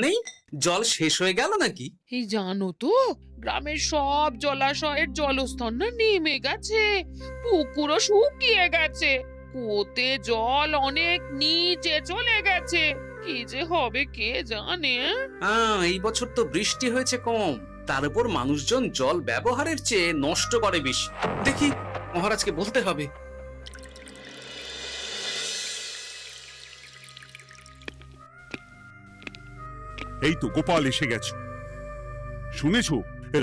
নেই, জল শেষ হয়ে গেল নাকি? এই জানো তো, গ্রামের সব জলাশয়ের জলস্তর না নেমে গেছে, পুকুরও শুকিয়ে গেছে, কুয়োতে জল অনেক নিচে চলে গেছে। কি যে হবে কে জানে। এই বছর তো বৃষ্টি হয়েছে কম, তার উপর মানুষজন জল ব্যবহারের চেয়ে নষ্ট করে বেশি। দেখি, মহারাজকে বলতে হবে। এই তো গোপাল এসে গেছো। শুনেছো,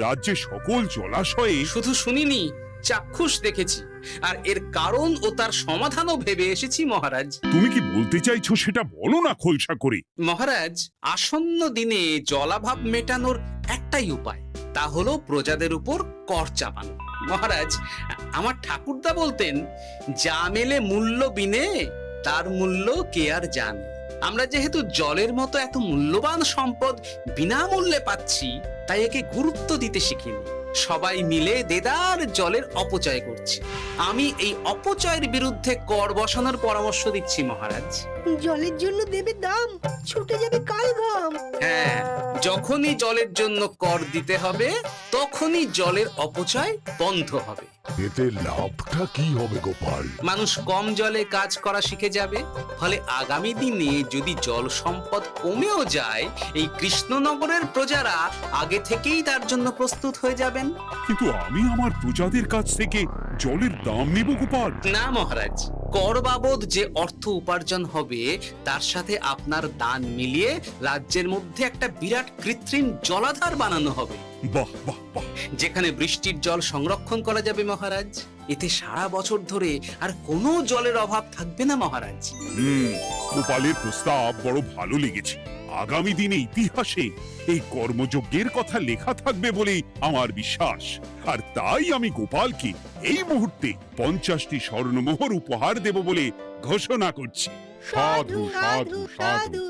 রাজ্যের সকল জলাশয়ে শুধু শুনিনি, চাক্ষুষ দেখেছি, আর এর কারণ ও তার সমাধানও ভেবে এসেছি মহারাজ। তুমি কি বলতে চাইছো সেটা বলো না খোলসা করে। মহারাজ, আসন্ন দিনে জলাভাব মেটানোর একটাই উপায়, তা হলো প্রজাদের উপর কর চাপানো। মহারাজ, আমার ঠাকুরদা বলতেন, যা মেলে মূল্য বিনে তার মূল্য কে আর জানে। আমরা যেহেতু জলের মতো এত মূল্যবান সম্পদ বিনামূল্যে পাচ্ছি, তাই একে গুরুত্ব দিতে শিখিনি। সবাই মিলে দেদার জলের অপচয় করছে। আমি এই অপচয়ের বিরুদ্ধে কর বসানোর পরামর্শ দিচ্ছি মহারাজ। জলের জন্য দেবে দাম, ছুটে যাবে কাল ঘাম। হ্যাঁ, যখনই জলের জন্য কর দিতে হবে, তখনই জলের অপচয় বন্ধ হবে। এতে লাভটা কি হবে গোপাল? মানুষ কম জলে কাজ করা শিখে যাবে, ফলে আগামী দিনে যদি জল সম্পদ কমেও যায়, এই কৃষ্ণনগরের প্রজারা আগে থেকেই তার জন্য প্রস্তুত হয়ে যাবেন। কিন্তু আমি আমার প্রজাদের কাছ থেকে জলের দাম নেব গোপাল? না মহারাজ, কর বাবদ যে অর্থ উপার্জন হবে, তার সাথে আপনার দান মিলিয়ে রাজ্যের মধ্যে একটা বিরাট কৃত্রিম জলাধার বানানো হবে। বাহ বাহ বাহ! যেখানে বৃষ্টির জল সংরক্ষণ করা যাবে মহারাজ। এতে সারা বছর ধরে আর কোনো জলের অভাব থাকবে না মহারাজ। গোপালের প্রস্তাব বড় ভালো লেগেছে। আগামী দিনে ইতিহাসে এই কর্মযজ্ঞের কথা লেখা থাকবে বলেই আমার বিশ্বাস। আর তাই আমি গোপালকে এই মুহূর্তে 50টি স্বর্ণমোহর উপহার দেব বলে ঘোষণা করছি। সাধু সাধু সাধু।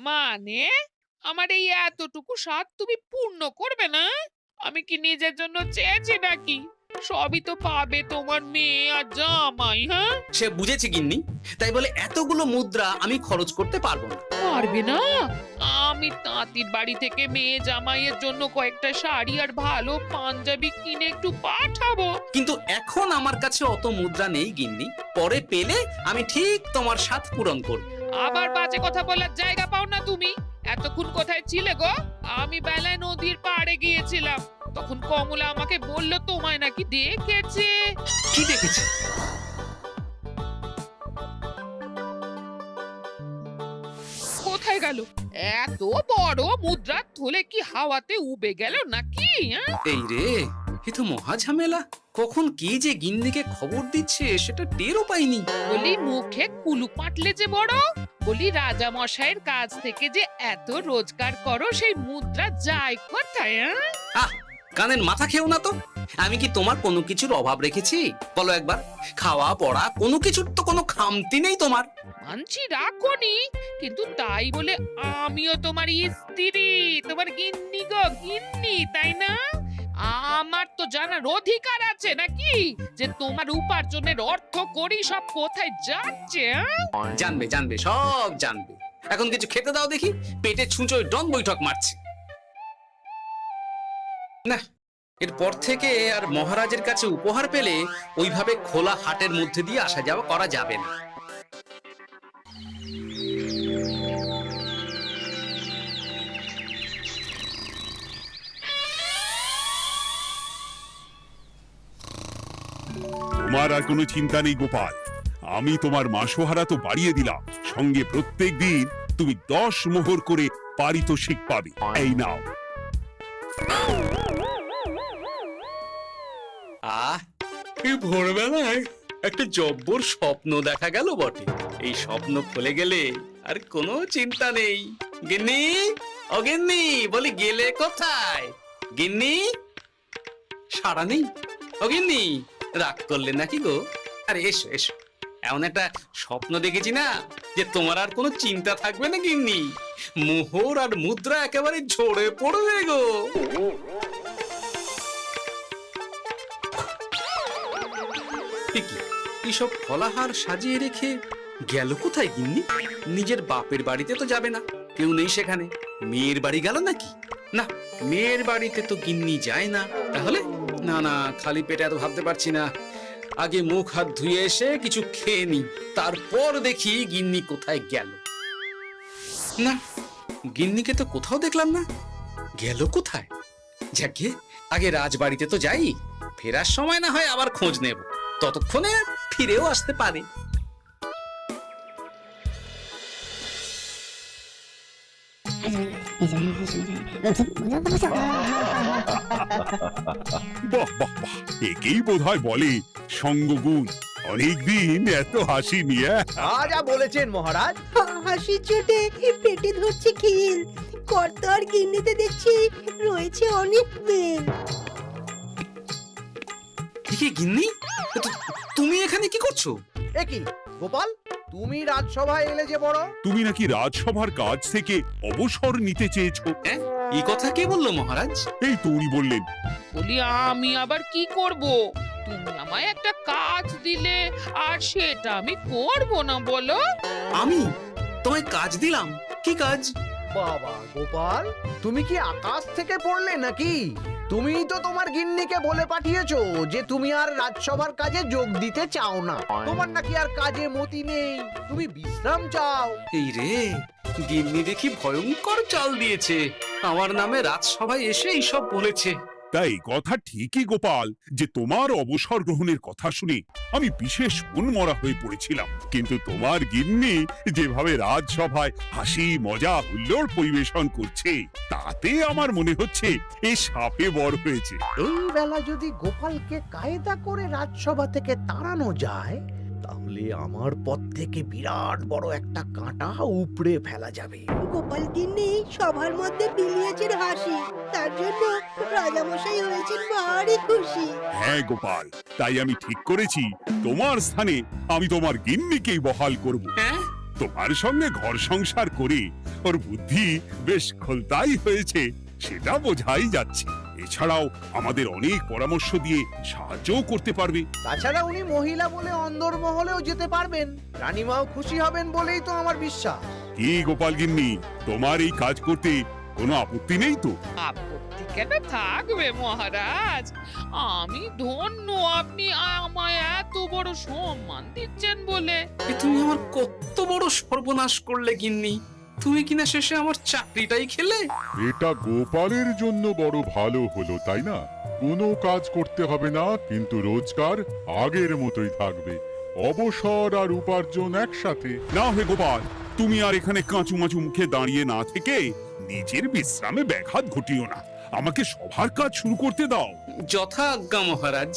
মানে আমার এই এতটুকু স্বাদ তুমি পূর্ণ করবে না? আমি কি নিজের জন্য চেয়েছি নাকি? সবই তো পাবে তোমার মেয়ে আর জামাই। হ্যাঁ, সে বুঝেছে গিন্নি, তাই বলে এতগুলো মুদ্রা আমি খরচ করতে পারবো না। পারবে না? আমি তাঁতির বাড়ি থেকে মেয়ে জামাইয়ের জন্য কয়েকটা শাড়ি আর ভালো পাঞ্জাবি কিনে একটু পাঠাবো। কিন্তু এখন আমার কাছে অত মুদ্রা নেই গিন্নি, পরে পেলে আমি ঠিক তোমার স্বাদ পূরণ করব। আবার বাজে কথা বলার জায়গা পাও না তুমি। এতক্ষণ কোথায় ছিলে গো? আমি বেলায় নদীর পাড়ে গিয়েছিলাম, তখন কমলা আমাকে বলল তোমায় নাকি দেখেছে। কি দেখেছি? কোথায় গেল? এত বড় মুদ্রা থলে কি হাওয়াতে উবে গেল নাকি? এই রে, এ তো মহা ঝামেলা। কখন কে যে গিন্নিকে খবর দিচ্ছে সেটা টেরও পাইনি। বলি মুখে কুলু পাটলে যে বড়, বলি রাজা মশাইয়ের কাছ থেকে যে এত রোজগার করো, সেই মুদ্রা যায় কোথায়? আহ, কানের মাথা খেও না তো। আমি কি তোমার কোনো কিছুর অভাব রেখেছি? বলো একবার। খাওয়া পড়া কোনো কিছুর তো কোনো খামতি নেই তোমার। মানছি রাখোনি, কিন্তু তাই বলে আমিও তোমার স্ত্রী, তোমার গিন্নি গো গিন্নি, তাই না? আমার তো জানার অধিকার আছে নাকি যে তোমার উপার্জনের অর্থ করি সব কোথায় যাচ্ছে? জানবে জানবে, সব জানবে। এখন কিছু খেতে দাও দেখি, পেটে ছুঁচোয় ডন বৈঠক মারছে। না, এরপর থেকে আর মহারাজের কাছে উপহার পেলে ওইভাবে খোলা হাটের মধ্যে দিয়ে আসা যাওয়া করা যাবে না। তোমার আর কোনো চিন্তা নেই গোপাল। আমি তোমার মাসোহারা তো বাড়িয়ে দিলাম, সঙ্গে প্রত্যেক দিন তুমি 10 মোহর করে পারিতোষিক পাবে। এই নাও। আহ, কি ভোরবেলায় একটা জব্বর স্বপ্ন দেখা গেল বটে। এই স্বপ্ন ফলে গেলে আর কোনো চিন্তা নেই। গিন্নি, ও গিন্নি, বলি গেলে কোথায়? গিন্নি, সাড়া নেই। ও গিন্নি, রাগ করলে নাকি গো? আরে এসো এসো, এমন একটা স্বপ্ন দেখেছি না যে তোমার আর কোনো চিন্তা থাকবে না গিন্নি। মোহর আর মুদ্রা একেবারে ঝরে পড়বে গো। এইসব ফলাহার সাজিয়ে রেখে গেল কোথায় গিন্নি? নিজের বাপের বাড়িতে তো যাবে না, কেউ নেই সেখানে। মেয়ের বাড়ি গেল নাকি? না, মেয়ের বাড়িতে তো গিন্নি যায় না। তাহলে না না, খালি পেটে এত ভাবতে পারছি না। আগে মুখ হাত ধুয়ে এসে কিছু খেয়ে নি, তারপর দেখি গিন্নি কোথায় গেল। না, গিন্নিকে তো কোথাও দেখলাম না। গেল কোথায়? যাকে আগে রাজবাড়িতে তো যাই, ফেরার সময় না হয় আবার খোঁজ নেব, ততক্ষণে ফিরেও আসতে পারে। বাহ বাহ বাহ, একেই বোধহয় বলে সঙ্গগুণ। অনেকদিন এত হাসি নিয়ে। যা বলেছেন মহারাজ। হাসির চোটে পেটে ধরছে খিল। কর্তা আর গিন্নিতে দেখছি রয়েছে অনেক প্রেম। কি গিন্নি, তুমি এখানে কি করছো? একই গোপাল, তুমি রাজসভায় এলে যে বড়। তুমি নাকি রাজসভার কাজ থেকে অবসর নিতে চেয়েছো? হ্যাঁ, এই কথা কে বললো মহারাজ? এই তো উনি বললেন। বলি আমি আবার কি করব? তুমি আমায় একটা কাজ দিলে আর সেটা আমি করব না বলো? আমি তোমায় কাজ দিলাম? কি কাজ? বাবা গোপাল, তুমি কি আকাশ থেকে পড়লে নাকি? তুমি তো তোমার গিন্নিকে বলে পাঠিয়েছো যে তুমি আর রাজসভার কাজে যোগ দিতে চাও না। তোমার নাকি আর কাজে মতি নেই, তুমি বিশ্রাম চাও। এই রে, গিন্নি দেখি ভয়ঙ্কর চাল দিয়েছে। আমার নামে রাজসভায় এসে এইসব বলেছে। তাই কথা ঠিকই গোপাল, যে তোমার অবসর গ্রহণের কথা শুনে আমি বিশেষ মনমরা হয়ে পড়েছিলাম। কিন্তু তোমার গিন্নি যেভাবে রাজসভায় হাসি মজা হুল্লোড় পরিবেশন করছে, তাতে আমার মনে হচ্ছে এ সাপে বর হয়েছে। এই বেলা যদি গোপালকে কায়দা করে রাজসভা থেকে তাড়ানো যায়, তাহলে আমার পথ থেকে বিরাট বড় একটা কাঁটা উপড়ে ফেলা যাবে। গোপাল গিন্নি সবার মধ্যে বিলিয়েছেন হাসি, তার জন্য রাজামশাই হয়েছেন ভারী খুশি। হ্যাঁ গোপাল, তাই আমি ঠিক করেছি তোমার স্থানে আমি তোমার গিন্নিকেই বহাল করব। হ্যাঁ, তোমার সঙ্গে ঘর সংসার করে ওর বুদ্ধি বেশ খোলতাই হয়েছে, সেটা বোঝাই যাচ্ছে। এছাড়াও আমাদের অনেক পরামর্শ দিয়ে সাহায্যও করতে পারবে। তাছাড়া উনি মহিলা বলে অন্দরমহলেও যেতে পারবেন, রানীমাও খুশি হবেন বলেই তো আমার বিশ্বাস। কি গোপাল গিন্নি, তোমার এই কাজ করতে কোনো আপত্তি নেই তো? আপত্তি কেন থাকবে মহারাজ? আমি ধন্য আপনি আমায় এত বড় সম্মান দিচ্ছেন বলে। এ তুমি আমার কত বড় সর্বনাশ করলে গিন্নি। তুমি কিনা শেষে আমার চাকরিটাই খেলে। এটা গোপালের জন্য বড় ভালো হলো, তাই না? কোনো কাজ করতে হবে না, কিন্তু রোজগার আগের মতোই থাকবে। অবসর আর উপার্জন একসাথে। না হে গোপাল, তুমি আর এখানে কাঁচু মাচু মুখে দাঁড়িয়ে না থেকে নিজের বিশ্রামে ব্যাঘাত ঘটিও না। আমাকে সবার কাজ শুরু করতে দাও। যথা আজ্ঞা মহারাজ।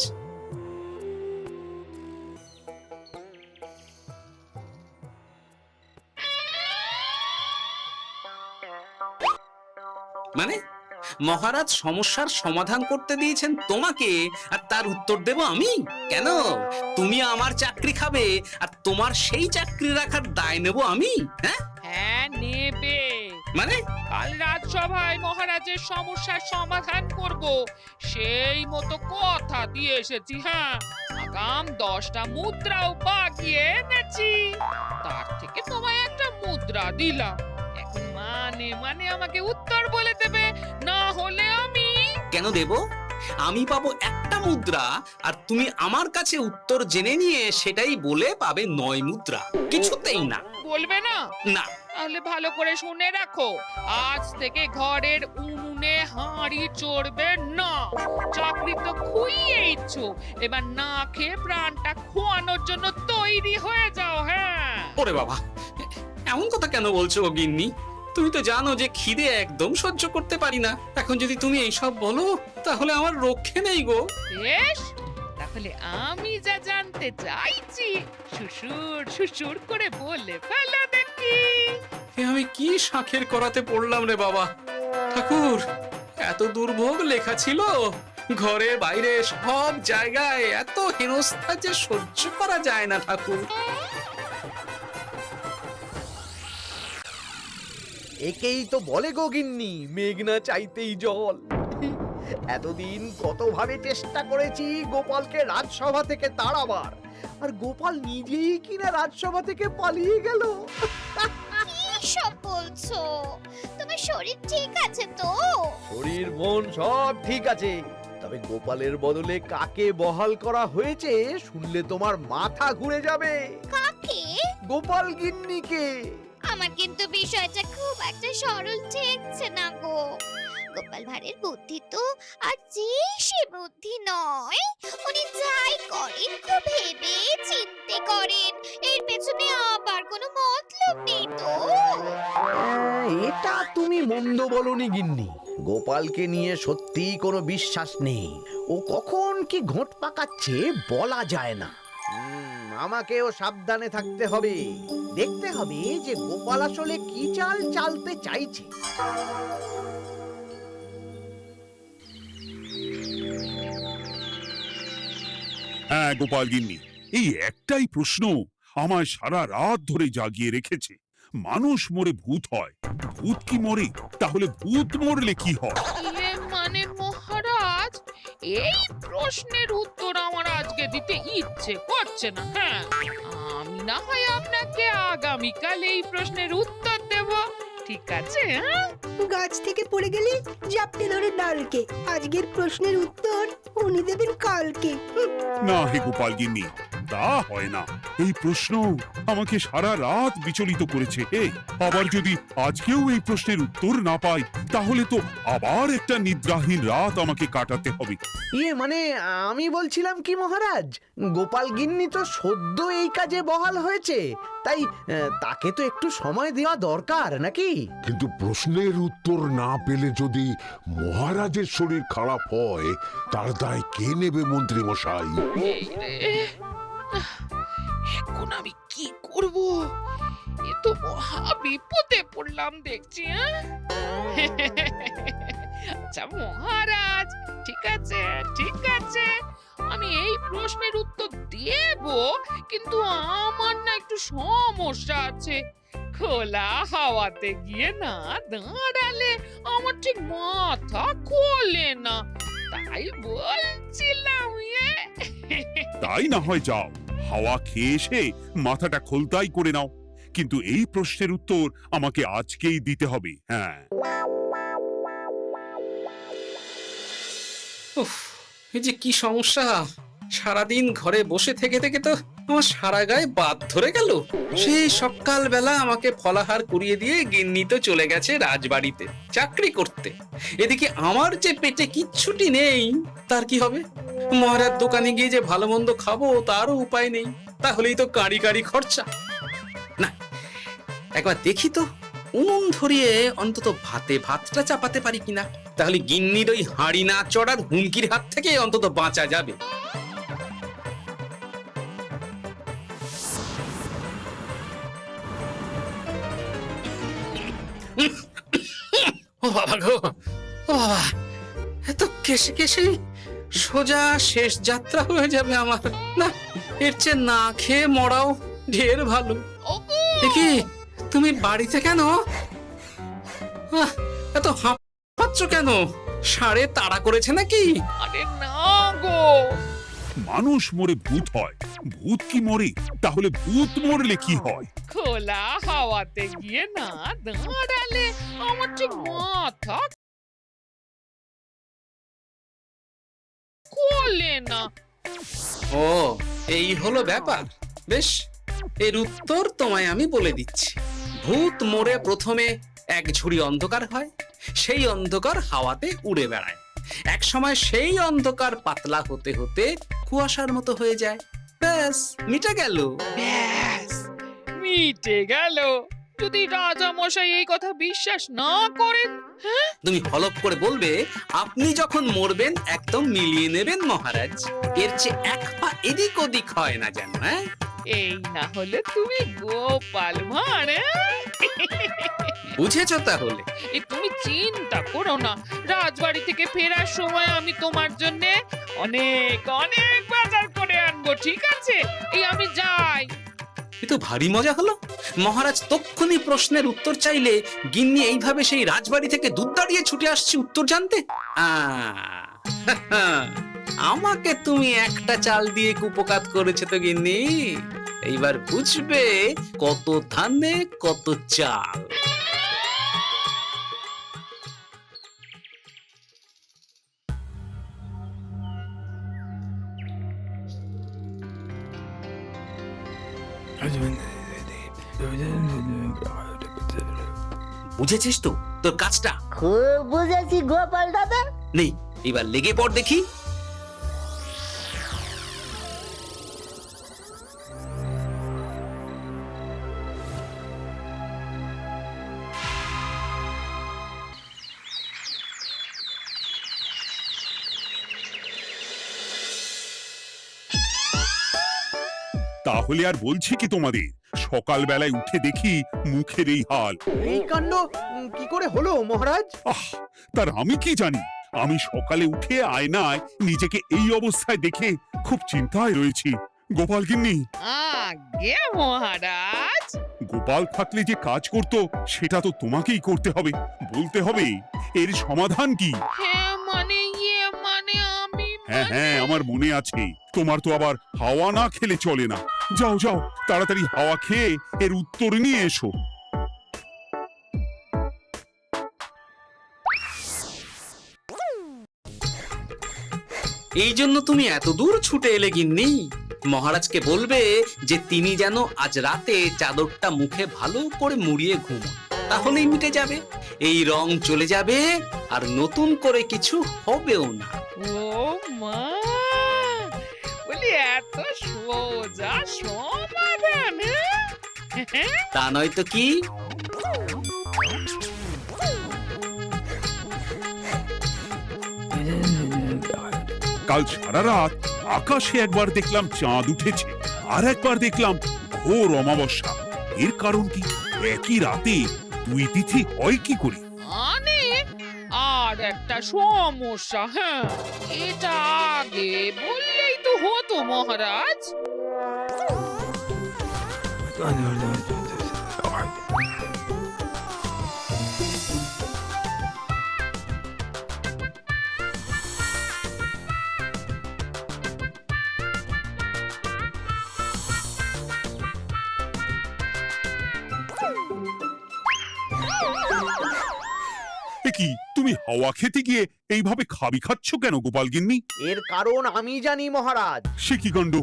মানে মহারাজ সমস্যার সমাধান করতে দিয়েছেন তোমাকে, আর তার উত্তর দেব আমি? কেন? তুমি আমার চাকরি খাবে আর তোমার সেই চাকরি রাখার দায় নেব আমি? হ্যাঁ হ্যাঁ, নেবে। মানে কাল রাজসভায় মহারাজের সমস্যার সমাধান করব, সেই মতো কথা দিয়ে এসেছি। হ্যাঁ, আগাম 10টা মুদ্রাও বাগিয়ে এনেছি। তার থেকে তোমায় একটা মুদ্রা দিলাম। এখন মানে মানে আমাকে উত্তর বলে দেবে, না হলে আমি কেন দেব? আমি পাবো একটা মুদ্রা, আর তুমি আমার কাছে উত্তর জেনে নিয়ে সেটাই বলে পাবে 9 মুদ্রা। কিছুতেই না। বলবে না? না। তাহলে ভালো করে শুনে রাখো, আজ থেকে ঘরের উনুনে হাঁড়ি চড়বে না। চাকরি তো খুইয়েইছ, এবার না খেয়ে প্রাণটা খোয়ানোর জন্য তৈরি হয়ে যাও। হ্যাঁ। ওরে বাবা, এমন কথা কেন বলছো গো গিন্নি? তুমি তো জানো যে খিদে একদম সহ্য করতে পারি না। এখন যদি তুমি এইসব বলো, তাহলে আমার রক্ষে নেই গো। বেশ, তা বলে আমি যা জানতে চাইছি শ্বশুর শ্বশুর করে বলে ফেলো দেখি। এ আমি কি শাঁখের করাতে পড়লাম রে বাবা! ঠাকুর, এত দুর্ভোগ লেখা ছিল, ঘরে বাইরে সব জায়গায় এত হেনস্থা যে সহ্য করা যায় না ঠাকুর। একেই তো বলে গো গিন্নি, মেঘ না চাইতেই জল। এতদিন কতভাবে চেষ্টা করেছি গোপালকে রাজসভা থেকে তাড়াবার, আর গোপাল নিজেই কিনা রাজসভা থেকে পালিয়ে গেল। সব বলছো? তোমার শরীর ঠিক আছে তো? শরীর মন সব ঠিক আছে, তবে গোপালের বদলে কাকে বহাল করা হয়েছে শুনলে তোমার মাথা ঘুরে যাবে। কাকে? গোপাল গিন্নিকে। আমার কিন্তু বিষয়টা খুব একটা সরল ঠেকছে না গো। গোপাল ভাঁড়ের বুদ্ধি তো আর যে সে বুদ্ধি নয়। উনি যাই করেন খুব ভেবে চিন্তে করেন, এর পেছনে আবার কোনো মতলব নেই তো। এটা তুমি মন্দ বলনি গিন্নি, গোপালকে নিয়ে সত্যি কোনো বিশ্বাস নেই। ও কখন কি ঘোট পাকাচ্ছে বলা যায় না। আমাকেও সাবধানে থাকতে হবে, দেখতে হবে যে গোপাল আসলে কি চাল চালতে চাইছে। হ্যাঁ গোপাল গিন্নি, এই একটাই প্রশ্ন আমায় সারা রাত ধরে জাগিয়ে রেখেছে। মানুষ মরে ভূত হয়, ভূত কি মরে? তাহলে ভূত মরলে কি হয়? মানে মহারাজ, এই প্রশ্নের উত্তর আমার আজকে দিতে ইচ্ছে করছে না। হ্যাঁ, আমি না হয় আপনাকে আগামীকাল এই প্রশ্নের উত্তর দেব, ঠিক আছে? হ্যাঁ, গাছ থেকে পড়ে গেলে জাপটে ধরে ডালকে। আজকের প্রশ্নের উত্তর উনি দেবেন কালকে। না হে গোপাল গিন্নি, তা হয় না। এই প্রশ্ন আমাকে সারা রাত বিচলিত করেছে। আবার যদি আজকেও এই প্রশ্নের উত্তর না পাই, তাহলে তো আবার একটা নিদ্রাহীন রাত আমাকে কাটাতে হবে। মানে আমি বলছিলাম কি মহারাজ, গোপাল গিন্নি তো সদ্য এই কাজে বহাল হয়েছে, তাই তাকে তো একটু সময় দেওয়া দরকার নাকি? কিন্তু প্রশ্নের উত্তর না পেলে যদি মহারাজের শরীর খারাপ হয়, তার দায় কে নেবে মন্ত্রী মশাই? এই রে, এখন আমি কি করব? এ তো মহা বিপদে পড়লাম দেখছি। আচ্ছা মহারাজ, ঠিক আছে ঠিক আছে, আমি এই প্রশ্নের উত্তর দেব, কিন্তু আমার না একটু সমস্যা আছে। খোলা হাওয়াতে গিয়ে না দাঁড়ালে আমার ঠিক মাথা খোলে না, তাই বলছিলাম। তাই না হয় যাও, হাওয়া খেয়ে এসে মাথাটা খোলতাই করে নাও, কিন্তু এই প্রশ্নের উত্তর আমাকে আজকেই দিতে হবে। হ্যাঁ, উফ, এই যে কি সমস্যা! সারাদিন ঘরে বসে থেকে থেকে তো আমার সারা গায়ে বাদ ধরে গেল। সেই সকালবেলা আমাকে ফলাহার করিয়ে দিয়ে গিন্নি তো চলে গেছে রাজবাড়িতে চাকরি করতে। এদিকে আমার যে পেটে কিচ্ছুটি নেই, তার কি হবে? মহারাজ দোকানে গিয়ে যে ভালো মন্দ খাবো তারও উপায় নেই, তাহলেই তো কাঁড়ি কাঁড়ি খরচা। না, একবার দেখি তো উনুন ধরিয়ে অন্তত ভাতটা চাপাতে পারি কিনা, তাহলে গিন্নির ওই হাঁড়ি না চড়ার হুমকির হাত থেকে অন্তত বাঁচা যাবে। ও বাবা গো, ও বাবা, এত কেসে কেসে সোজা শেষ যাত্রা হয়ে যাবে আমার। না, এর চেয়ে না খেয়ে মরাও ঢের ভালো। দেখি তুমি বাড়িতে কেন? এত হাঁপাচ্ছ কেন? ষাঁড়ে তাড়া করেছে নাকি? আরে না গো, মানুষ মরে ভূত হয়, ভূত কি মরে? তাহলে ভূত মরলে কি হয়? খোলা হাওয়াতে গিয়ে না দাঁড়ালে আমার ঠিক মাথা খোলে না। ও, এই হলো ব্যাপার। বেশ, এর উত্তর তোমায় আমি বলে দিচ্ছি। ভূত মরে প্রথমে এক ঝুড়ি অন্ধকার হয়, সেই অন্ধকার হাওয়াতে উড়ে বেড়ায়। এক সময় সেই অন্ধকার পাতলা হতে হতে কুয়াশার মতো হয়ে যায়। ব্যাস, মিটে গেল। ব্যাস, মিটে গেল। যদি রাজা মশাই এই কথা বিশ্বাস না করেন? তুমি হলপ করে বলবে আপনি যখন মরবেন একদম মিলিয়ে নেবেন মহারাজ, এর চেয়ে এক পা এদিক ওদিক হয় না যেন। হ্যাঁ, এই না হলে তুমি গোপাল ভাঁড়, বুঝেছো তাহলে? এই তুমি চিন্তা করো না, রাজবাড়ি থেকে ফেরার সময় আমি তোমার জন্য অনেক অনেক বাজার করে আনবো, ঠিক আছে? এই আমি যাই। এ তো ভারী মজা হলো। মহারাজ তক্ষুনি প্রশ্নের উত্তর চাইলে গিন্নি এইভাবে সেই রাজবাড়ি থেকে দুধ দাঁড়িয়ে ছুটে আসছে উত্তর জানতে। আমাকে তুমি একটা চাল দিয়ে কুপকাত করেছো তো গিন্নি। এইবার বুঝবে কত ধানে কত চাল। বুঝেছিস তো তোর কাজটা? খুব বুঝেছি গোপাল দাদা। নেই, এবার লেগে পড় দেখি। তাহলে আর বলছি কি তোমাদের, সকালবেলায় উঠে দেখি মুখের এই হাল। এই কাণ্ড কি করে হলো মহারাজ? তার আমি কি জানি। আমি সকালে উঠে আয়নায় নিজেকে এই অবস্থায় দেখে খুব চিন্তায় রয়েছি। গোপাল গিন্নি, আগে মহারাজ, গোপাল থাকলে যে কাজ করতো সেটা তো তোমাকেই করতে হবে, বলতে হবে এর সমাধান কি। হ্যাঁ মানে আমি হ্যাঁ হ্যাঁ, আমার মনে আছে। তোমার তো আবার হাওয়া না খেলে চলে না। যাও যাও, তাড়াতাড়ি হাওয়া খেয়ে এর উত্তর নিয়ে এসো। এই জন্য তুমি এত দূর ছুটে এলে গিন্নি? মহারাজকে বলবে যে তিনি যেন আজ রাতে চাদরটা মুখে ভালো করে মুড়িয়ে ঘুমোন, তাহলেই মিটে যাবে। এই রং চলে যাবে আর নতুন করে কিছু হবেও না। ও মা, বলি এত সোজা সমাধান? তা নয় তো কি? কাল সারা রাত আকাশে একবার দেখলাম চাঁদ উঠেছে, আর একবার দেখলাম ঘোর অমাবস্যা। এর কারণ কি? একই রাতে দুই তিথি হয় কি করে? মানে আর একটা সমস্যা, হ্যাঁ, এটা আগে বললেই তো হতো মহারাজ। এ কি, তুমি হাওয়া খেতে গিয়ে এইভাবে খাবি খাচ্ছ কেন গোপাল গিন্নি? এর কারণ আমি জানি মহারাজ। সে কি কাণ্ড,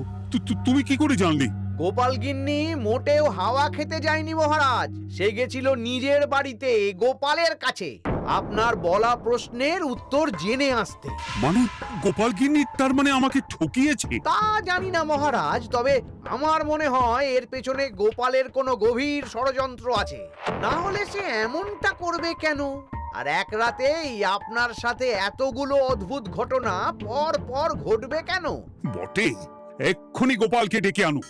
তুমি কি করে জানলে? গোপাল গিন্নি মোটেও হাওয়া খেতে যায়নি মহারাজ, সে গেছিল নিজের বাড়িতে গোপালের কাছে আপনার বলা প্রশ্নের উত্তর জেনে আসতে। মানে গোপাল গিন্নি তার মানে আমাকে ঠকিয়েছে? তা জানি না মহারাজ, তবে আমার মনে হয় এর পেছনে গোপালের কোনো গভীর ষড়যন্ত্র আছে, না হলে সে এমনটা করবে কেন? আর এক রাতেই আপনার সাথে এতগুলো অদ্ভুত ঘটনা পর পর ঘটবে কেন? বটে, এক্ষুনি গোপালকে ডেকে আনো।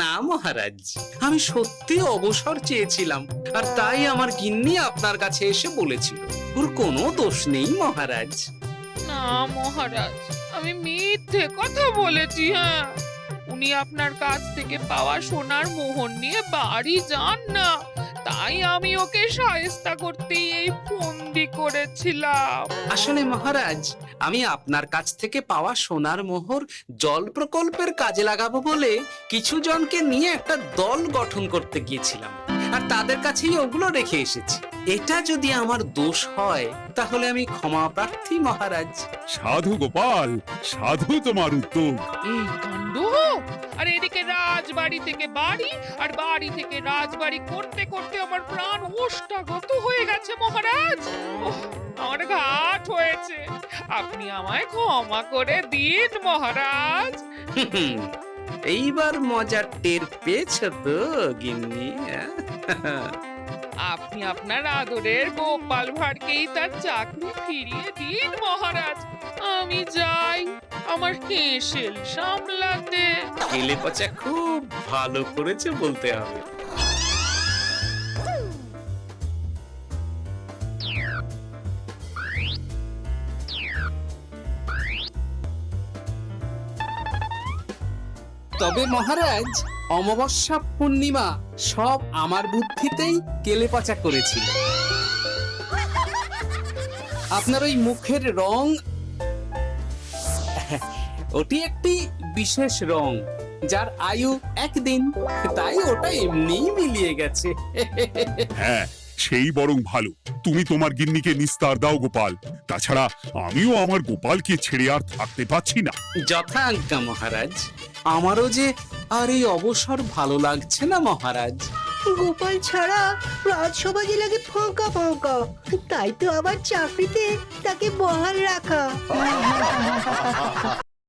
না মহারাজ, আমি সত্যি অবসর চেয়েছিলাম, আর তাই আমার গিন্নি আপনার কাছে এসে বলেছিল। ওর কোনো দোষ নেই মহারাজ। না মহারাজ, আমি মিথ্যে কথা বলেছি। হ্যাঁ, উনি আপনার কাছ থেকে পাওয়া সোনার মোহর নিয়ে বাড়ি যান না, তাই আমি ওকে শায়েস্তা করতে এই ফন্দি করেছিলাম। আসলে মহারাজ, আমি আপনার কাছ থেকে পাওয়া সোনার মোহর জল প্রকল্পের কাজে লাগাবো বলে কিছু জনকে নিয়ে একটা দল গঠন করতে গিয়েছিলাম। আর তাদের কাছেই ওগুলো রেখে এসেছি। এটা যদি আমার দোষ হয় তাহলে আমি ক্ষমা প্রার্থী মহারাজ। সাধু গোপাল, সাধু তোমার উদ্যোগ। এই কাণ্ড! আর এদিকে রাজবাড়ি থেকে বাড়ি আর বাড়ি থেকে রাজবাড়ি করতে করতে আমার প্রাণ ওষ্ঠাগত হয়ে গেছে মহারাজ। ওহ, আমার ঘাট হয়েছে, আপনি আমায় ক্ষমা করে দিন মহারাজ। হুম, এইবার মজা টের পেয়েছ তো গিন্নি? আপনি আপনার আদরের গোপাল ভাঁড়কেই তার চাকরি ফিরিয়ে দিন মহারাজ। আমি যাই আমার হেসেল সামলাতে। কেলে পচা খুব ভালো করেছে বলতে হবে। তবে মহারাজ, অমাবস্যা পূর্ণিমা সব আমার বুদ্ধিতেই কেলেপচা করেছিল। আপনার ওই মুখের রং, ওটি একটি বিশেষ রং যার আয়ু একদিন, তাই ওটা এমনিই মিলিয়ে গেছে। হ্যাঁ, সেই বরং ভালো। তুমি তোমার গিন্নিকে নিস্তার দাও গোপাল। তাছাড়া আমিও আমার গোপালকে ছেড়ে আর থাকতে পারছি না। যথা আজ্ঞা মহারাজ। আমারও যে আর এই অবসর ভালো লাগছে না মহারাজ। গোপাল ছাড়া রাজসভা যে লাগে ফাঁকা ফাঁকা, তাই তো আবার চাকরিতে তাকে বহাল রাখা।